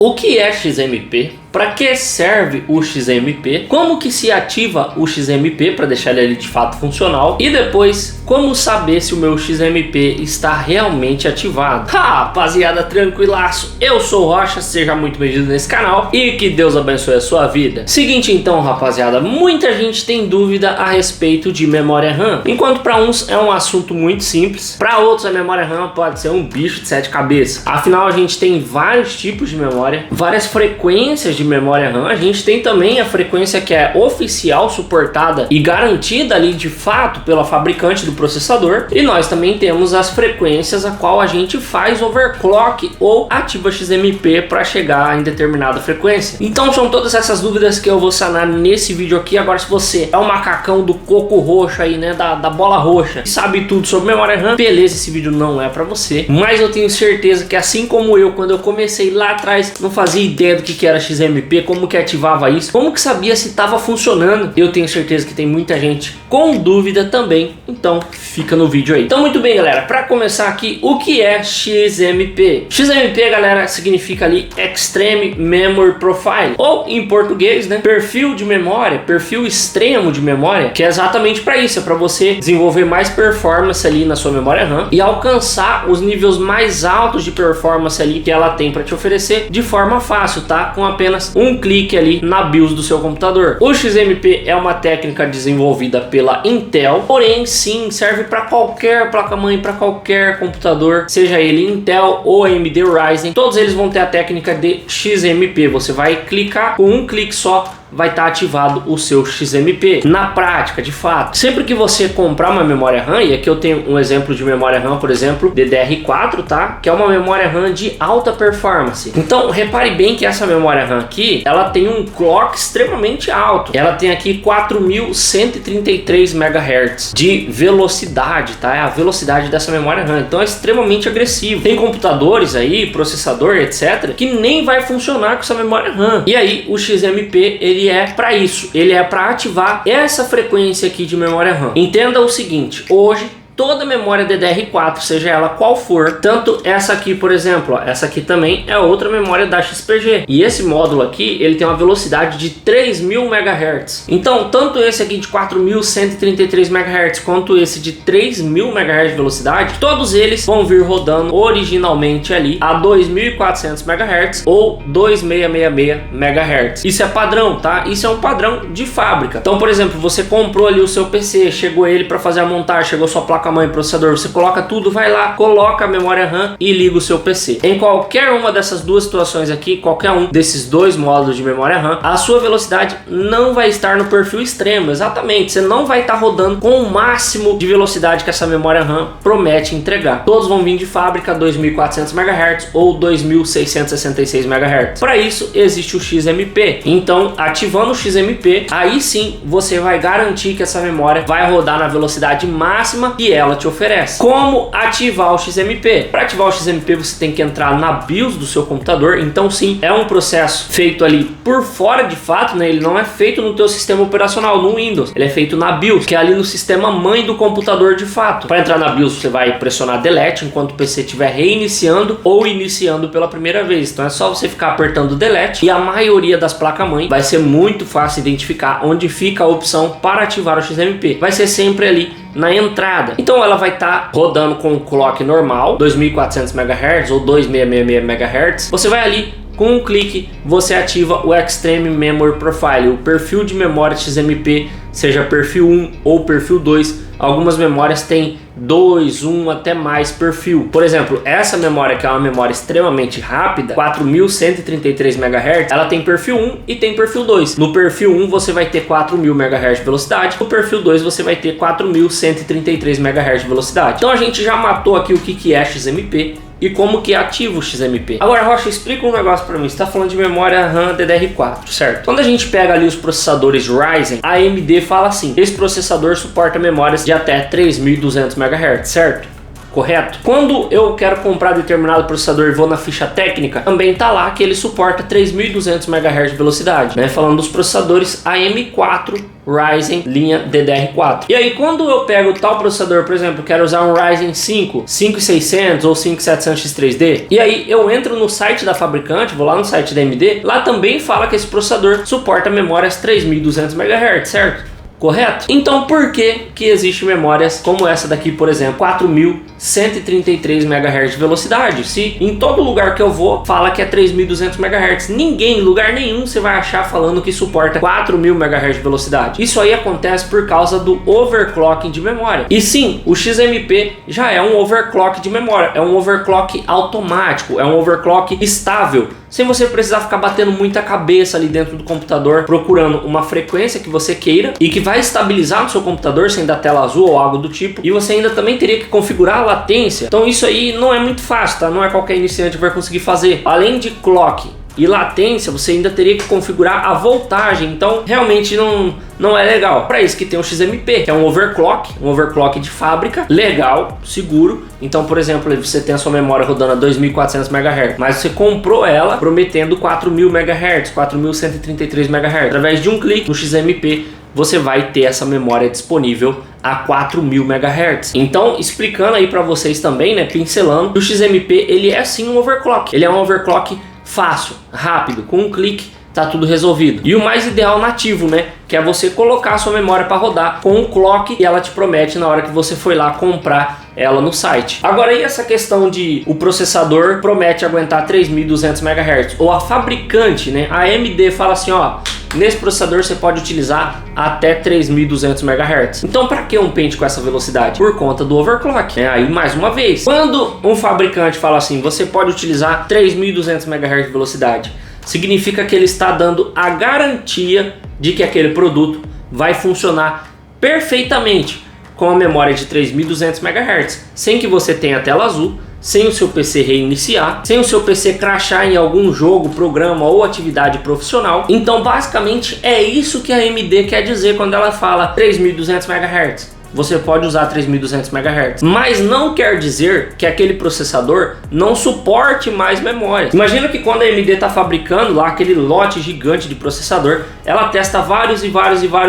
O que é XMP? Para que serve o XMP? Como que se ativa o XMP para deixar ele de fato funcional? E depois, como saber se o meu XMP está realmente ativado? Rapaziada, tranquilaço, eu sou o Rocha, seja muito bem-vindo nesse canal e que Deus abençoe a sua vida. Seguinte então, rapaziada, muita gente tem dúvida a respeito de memória RAM. Enquanto para uns é um assunto muito simples, para outros a memória RAM pode ser um bicho de 7 cabeças. Afinal, a gente tem vários tipos de memória, várias frequências de memória RAM. A gente tem também a frequência que é oficial, suportada e garantida ali de fato pela fabricante do processador, e nós também temos as frequências a qual a gente faz overclock ou ativa XMP para chegar em determinada frequência. Então são todas essas dúvidas que eu vou sanar nesse vídeo aqui. Agora, se você é o macacão do coco roxo aí, né, da bola roxa, e sabe tudo sobre memória RAM, beleza, esse vídeo não é para você, mas eu tenho certeza que assim como eu, quando eu comecei lá atrás, não fazia ideia do que era XMP, como que ativava isso, como que sabia se estava funcionando. Eu tenho certeza que tem muita gente com dúvida também, então fica no vídeo aí. Então muito bem, galera, para começar aqui, o que é XMP? XMP, galera, significa ali Extreme Memory Profile, ou em português, né, perfil de memória, perfil extremo de memória, que é exatamente para isso, é para você desenvolver mais performance ali na sua memória RAM e alcançar os níveis mais altos de performance ali que ela tem para te oferecer de forma fácil, tá? Com apenas um clique ali na BIOS do seu computador. O XMP é uma técnica desenvolvida pela Intel, porém sim serve para qualquer placa-mãe, para qualquer computador, seja ele Intel ou AMD Ryzen, todos eles vão ter a técnica de XMP. Você vai clicar, com um clique só vai estar ativado o seu XMP. Na prática, de fato, sempre que você comprar uma memória RAM, e aqui eu tenho um exemplo de memória RAM, por exemplo, DDR4, tá? Que é uma memória RAM de alta performance. Então, repare bem que essa memória RAM aqui, ela tem um clock extremamente alto. Ela tem aqui 4133 MHz de velocidade, tá? É a velocidade dessa memória RAM. Então, é extremamente agressivo. Tem computadores aí, processador, etc., que nem vai funcionar com essa memória RAM. E aí, o XMP, ele é para isso, ele é para ativar essa frequência aqui de memória RAM. Entenda o seguinte, hoje toda memória DDR4, seja ela qual for, tanto essa aqui, por exemplo, ó, essa aqui também é outra memória da XPG, e esse módulo aqui, ele tem uma velocidade de 3000 MHz. Então, tanto esse aqui de 4133 MHz, quanto esse de 3000 MHz de velocidade, todos eles vão vir rodando originalmente ali a 2400 MHz ou 2666 MHz. Isso é padrão, tá? Isso é um padrão de fábrica. Então, por exemplo, você comprou ali o seu PC, chegou ele para fazer a montagem, chegou sua placa-mãe, processador, você coloca tudo, vai lá, coloca a memória RAM e liga o seu PC. Em qualquer uma dessas duas situações aqui, qualquer um desses dois módulos de memória RAM, a sua velocidade não vai estar no perfil extremo, exatamente, você não vai estar rodando com o máximo de velocidade que essa memória RAM promete entregar. Todos vão vir de fábrica 2400 MHz ou 2666 MHz. Para isso existe o XMP. Então, ativando o XMP, aí sim você vai garantir que essa memória vai rodar na velocidade máxima que ela te oferece. Como ativar o XMP? Para ativar o XMP você tem que entrar na BIOS do seu computador. Então sim, é um processo feito ali por fora de fato, né? Ele não é feito no teu sistema operacional, no Windows. Ele é feito na BIOS, que é ali no sistema mãe do computador de fato. Para entrar na BIOS você vai pressionar Delete enquanto o PC estiver reiniciando ou iniciando pela primeira vez. Então é só você ficar apertando Delete e a maioria das placas-mãe vai ser muito fácil identificar onde fica a opção para ativar o XMP. Vai ser sempre ali na entrada. Então ela vai estar rodando com o clock normal, 2400 MHz ou 2666 MHz. Você vai ali, com um clique, você ativa o Extreme Memory Profile, o perfil de memória XMP, seja perfil 1 ou perfil 2. Algumas memórias têm 2, 1 até mais perfil. Por exemplo, essa memória, que é uma memória extremamente rápida, 4133 MHz, ela tem perfil 1 e tem perfil 2. No perfil 1 você vai ter 4000 MHz de velocidade, no perfil 2 você vai ter 4133 MHz de velocidade. Então a gente já matou aqui o que é XMP e como que ativa o XMP. Agora, Rocha, explica um negócio para mim. Você está falando de memória RAM DDR4, certo? Quando a gente pega ali os processadores Ryzen, a AMD fala assim: esse processador suporta memórias de até 3200 MHz, certo? correto? Quando eu quero comprar determinado processador e vou na ficha técnica, também tá lá que ele suporta 3200 MHz de velocidade, né? Falando dos processadores AM4 Ryzen linha DDR4. E aí quando eu pego tal processador, por exemplo, quero usar um Ryzen 5 5600 ou 5700X3D, e aí eu entro no site da fabricante, vou lá no site da AMD, lá também fala que esse processador suporta memórias 3200 MHz, certo? Correto? Então por que existe memórias como essa daqui, por exemplo, 4133 MHz de velocidade? Se em todo lugar que eu vou fala que é 3200 MHz, ninguém, em lugar nenhum você vai achar falando que suporta 4000 MHz de velocidade. Isso aí acontece por causa do overclocking de memória. E sim, o XMP já é um overclock de memória, é um overclock automático, é um overclock estável, sem você precisar ficar batendo muita cabeça ali dentro do computador, procurando uma frequência que você queira e que vai estabilizar no seu computador sem dar tela azul ou algo do tipo. E você ainda também teria que configurar a latência. Então isso aí não é muito fácil, tá? Não é qualquer iniciante que vai conseguir fazer. Além de clock e latência, você ainda teria que configurar a voltagem, então realmente não é legal. Para isso que tem o XMP, que é um overclock de fábrica, legal, seguro. Então, por exemplo, você tem a sua memória rodando a 2400 MHz, mas você comprou ela prometendo 4000 MHz, 4133 MHz. Através de um clique no XMP, você vai ter essa memória disponível a 4000 MHz. Então, explicando aí para vocês também, né, pincelando, o XMP ele é sim um overclock. Ele é um overclock fácil, rápido, com um clique tá tudo resolvido. E o mais ideal nativo, né, que é você colocar a sua memória para rodar com o clock que ela te promete na hora que você foi lá comprar ela no site. Agora, e essa questão de o processador promete aguentar 3200 MHz, ou a fabricante, né, a AMD fala assim, ó, nesse processador você pode utilizar até 3200 MHz. Então, para que um pente com essa velocidade? Por conta do overclock. Aí, mais uma vez, quando um fabricante fala assim, você pode utilizar 3200 MHz de velocidade, significa que ele está dando a garantia de que aquele produto vai funcionar perfeitamente com a memória de 3200 MHz, sem que você tenha tela azul, sem o seu PC reiniciar, sem o seu PC crashar em algum jogo, programa ou atividade profissional. Então basicamente é isso que a AMD quer dizer quando ela fala 3200 MHz. Você pode usar 3200 MHz, mas não quer dizer que aquele processador não suporte mais memória. Imagina que quando a AMD está fabricando lá aquele lote gigante de processador, ela testa vários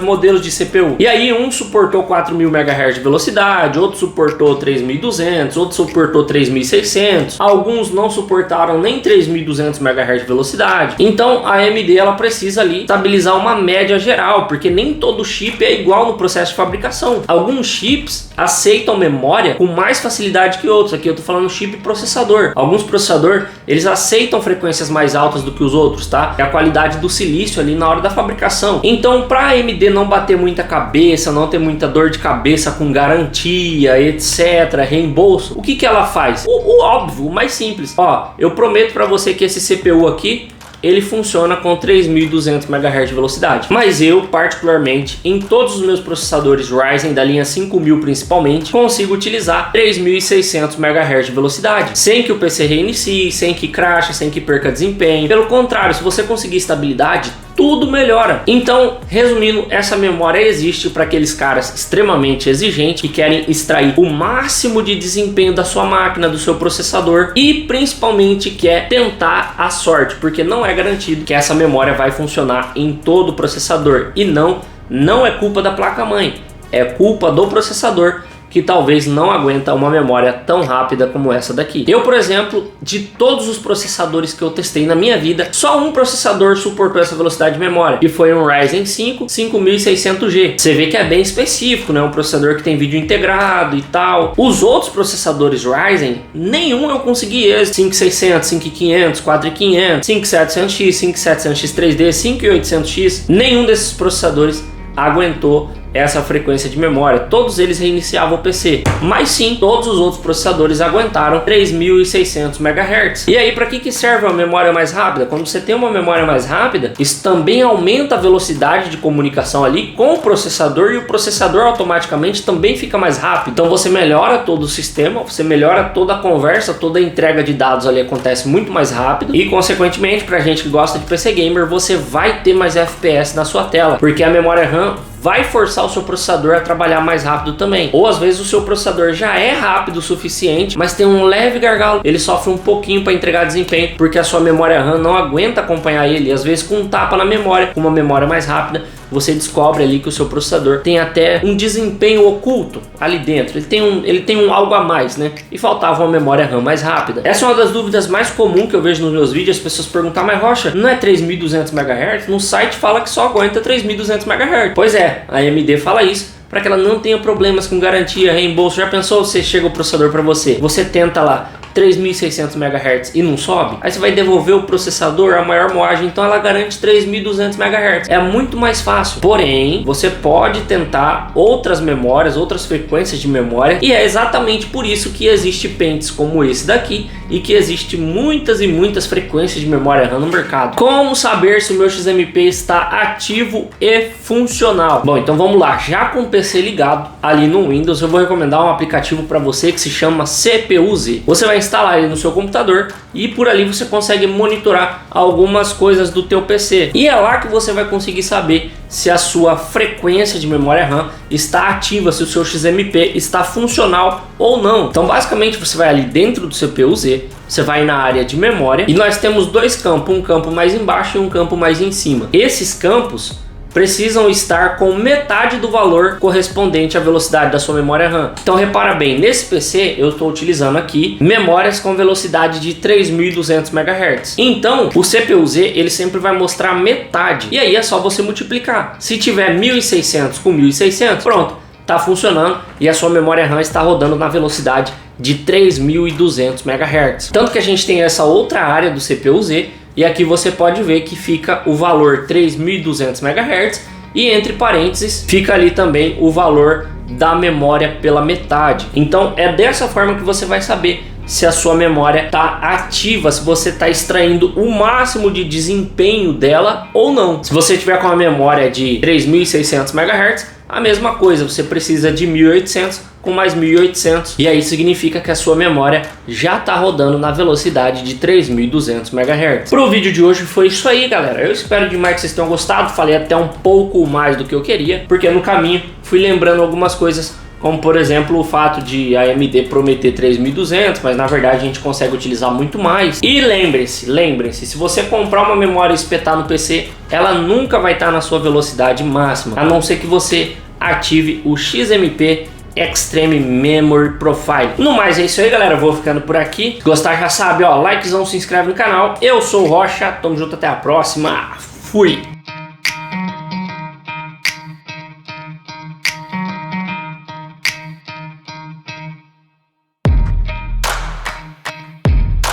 modelos de CPU. E aí um suportou 4000 MHz de velocidade, outro suportou 3200, outro suportou 3600, alguns não suportaram nem 3200 MHz de velocidade. Então a AMD ela precisa ali estabilizar uma média geral, porque nem todo chip é igual no processo de fabricação. Alguns chips aceitam memória com mais facilidade que outros. Aqui eu tô falando chip processador. Alguns processadores, eles aceitam frequências mais altas do que os outros, tá? É a qualidade do silício ali na hora da fabricação. Então, para a AMD não bater muita cabeça, não ter muita dor de cabeça com garantia, etc, reembolso, o que ela faz? O óbvio, o mais simples. Ó, eu prometo para você que esse CPU aqui ele funciona com 3200 MHz de velocidade. Mas eu, particularmente, em todos os meus processadores Ryzen da linha 5000 principalmente, consigo utilizar 3600 MHz de velocidade, sem que o PC reinicie, sem que crache, sem que perca desempenho. Pelo contrário, se você conseguir estabilidade, tudo melhora. Então, resumindo, essa memória existe para aqueles caras extremamente exigentes que querem extrair o máximo de desempenho da sua máquina, do seu processador, e principalmente quer tentar a sorte, porque não é garantido que essa memória vai funcionar em todo o processador. E não é culpa da placa-mãe, é culpa do processador, que talvez não aguenta uma memória tão rápida como essa daqui. Eu, por exemplo, de todos os processadores que eu testei na minha vida, só um processador suportou essa velocidade de memória, e foi um Ryzen 5 5600G. Você vê que é bem específico, né? Um processador que tem vídeo integrado e tal. Os outros processadores Ryzen, nenhum eu consegui esse. 5600, 5500, 4500, 5700X, 5700X3D, 5800X. Nenhum desses processadores aguentou essa frequência de memória. Todos eles reiniciavam o PC, mas sim, todos os outros processadores aguentaram 3600 MHz. E aí, para que serve a memória mais rápida? Quando você tem uma memória mais rápida, isso também aumenta a velocidade de comunicação ali com o processador, e o processador automaticamente também fica mais rápido. Então você melhora todo o sistema, você melhora toda a conversa, toda a entrega de dados ali acontece muito mais rápido, e consequentemente, pra gente que gosta de PC Gamer, você vai ter mais FPS na sua tela, porque a memória RAM vai forçar o seu processador a trabalhar mais rápido também. Ou às vezes o seu processador já é rápido o suficiente, mas tem um leve gargalo, ele sofre um pouquinho para entregar desempenho, porque a sua memória RAM não aguenta acompanhar ele. Às vezes com um tapa na memória, com uma memória mais rápida, você descobre ali que o seu processador tem até um desempenho oculto ali dentro. Ele tem um algo a mais, né? E faltava uma memória RAM mais rápida. Essa é uma das dúvidas mais comuns que eu vejo nos meus vídeos. As pessoas perguntam, mas Rocha, não é 3200 MHz? No site fala que só aguenta 3200 MHz. Pois é, a AMD fala isso para que ela não tenha problemas com garantia, reembolso. Já pensou, você chega o processador para você tenta lá 3600 MHz e não sobe? Aí você vai devolver o processador a maior moagem, então ela garante 3200 MHz. É muito mais fácil. Porém, você pode tentar outras memórias, outras frequências de memória, e é exatamente por isso que existe pentes como esse daqui e que existe muitas e muitas frequências de memória RAM no mercado. Como saber se o meu XMP está ativo e funcional? Bom, então vamos lá. Já com o PC ligado ali no Windows, eu vou recomendar um aplicativo para você que se chama CPU-Z. Você vai instalar ele no seu computador e por ali você consegue monitorar algumas coisas do teu PC. E é lá que você vai conseguir saber se a sua frequência de memória RAM está ativa, se o seu XMP está funcional ou não. Então basicamente você vai ali dentro do CPU-Z, você vai na área de memória e nós temos dois campos, um campo mais embaixo e um campo mais em cima. Esses campos precisam estar com metade do valor correspondente à velocidade da sua memória RAM. Então repara bem, nesse PC eu estou utilizando aqui memórias com velocidade de 3200 MHz. Então o CPU-Z ele sempre vai mostrar metade, e aí é só você multiplicar. Se tiver 1600 com 1600, pronto, está funcionando e a sua memória RAM está rodando na velocidade de 3200 MHz. Tanto que a gente tem essa outra área do CPU-Z, e aqui você pode ver que fica o valor 3200 MHz e entre parênteses fica ali também o valor da memória pela metade. Então é dessa forma que você vai saber se a sua memória está ativa, se você está extraindo o máximo de desempenho dela ou não. Se você tiver com uma memória de 3600 MHz, a mesma coisa, você precisa de 1800 com mais 1800, e aí significa que a sua memória já está rodando na velocidade de 3200 MHz. Para o vídeo de hoje foi isso aí, galera. Eu espero demais que vocês tenham gostado. Falei até um pouco mais do que eu queria, porque no caminho fui lembrando algumas coisas, como por exemplo o fato de a AMD prometer 3200, mas na verdade a gente consegue utilizar muito mais. E lembre-se, se você comprar uma memória e espetar no PC, ela nunca vai estar na sua velocidade máxima, a não ser que você ative o XMP Extreme Memory Profile. No mais é isso aí, galera, eu vou ficando por aqui. Se gostar já sabe, ó, likezão, se inscreve no canal. Eu sou o Rocha, tamo junto, até a próxima. Fui!